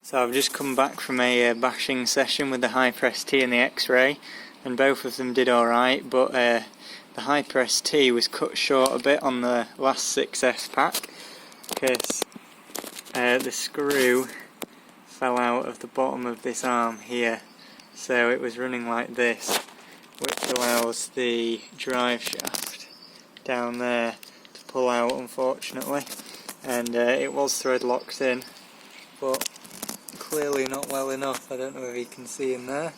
So I've just come back from a bashing session with the high press T and the X-ray, and both of them did alright, but the high press T was cut short a bit on the last 6S pack because the screw fell out of the bottom of this arm here, so it was running like this, which allows the drive shaft down there to pull out, unfortunately, and it was thread locked in, but clearly not well enough. I don't know if you can see in there,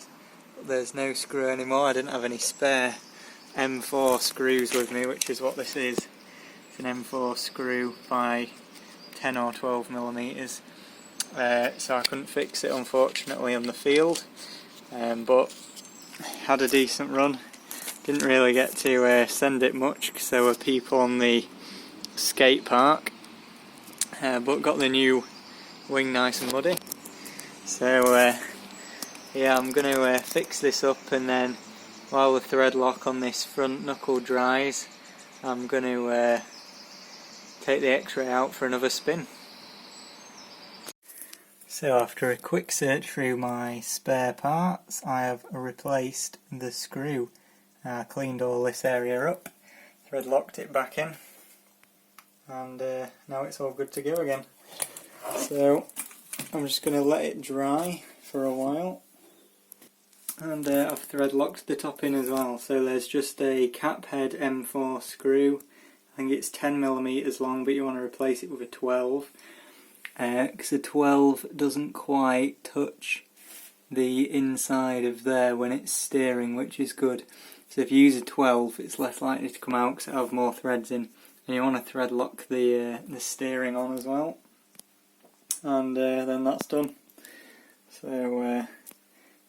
but there's no screw anymore. I didn't have any spare M4 screws with me, which is what this is. It's an M4 screw by 10 or 12 millimeters, so I couldn't fix it unfortunately on the field, but had a decent run. Didn't really get to send it much because there were people on the skate park, but got the new wing nice and muddy. So yeah, I'm going to fix this up, and then while the thread lock on this front knuckle dries, I'm going to take the X-ray out for another spin. So after a quick search through my spare parts, I have replaced the screw. I cleaned all this area up, thread locked it back in, and now it's all good to go again. So I'm just going to let it dry for a while, and I've thread locked the top in as well. So there's just a cap head M4 screw. I think it's 10 millimeters long, but you want to replace it with a 12, because a 12 doesn't quite touch the inside of there when it's steering, which is good. So if you use a 12, it's less likely to come out because it'll have more threads in, and you want to thread lock the steering on as well. And then that's done. So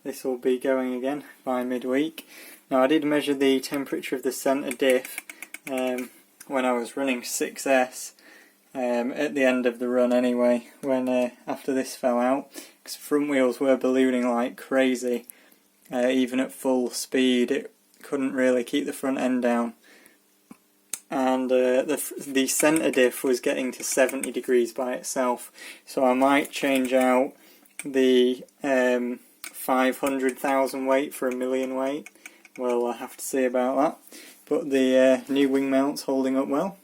this will be going again by midweek. Now I did measure the temperature of the centre diff when I was running 6S at the end of the run anyway, when after this fell out, because front wheels were ballooning like crazy. Even at full speed it couldn't really keep the front end down, and the centre diff was getting to 70 degrees by itself, so I might change out the 500,000 weight for a million weight. Well, I'll have to see about that, but the new wing mount's holding up well,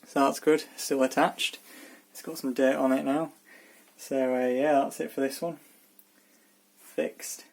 so that's good. Still attached. It's got some dirt on it now, so yeah, that's it for this one. Fixed.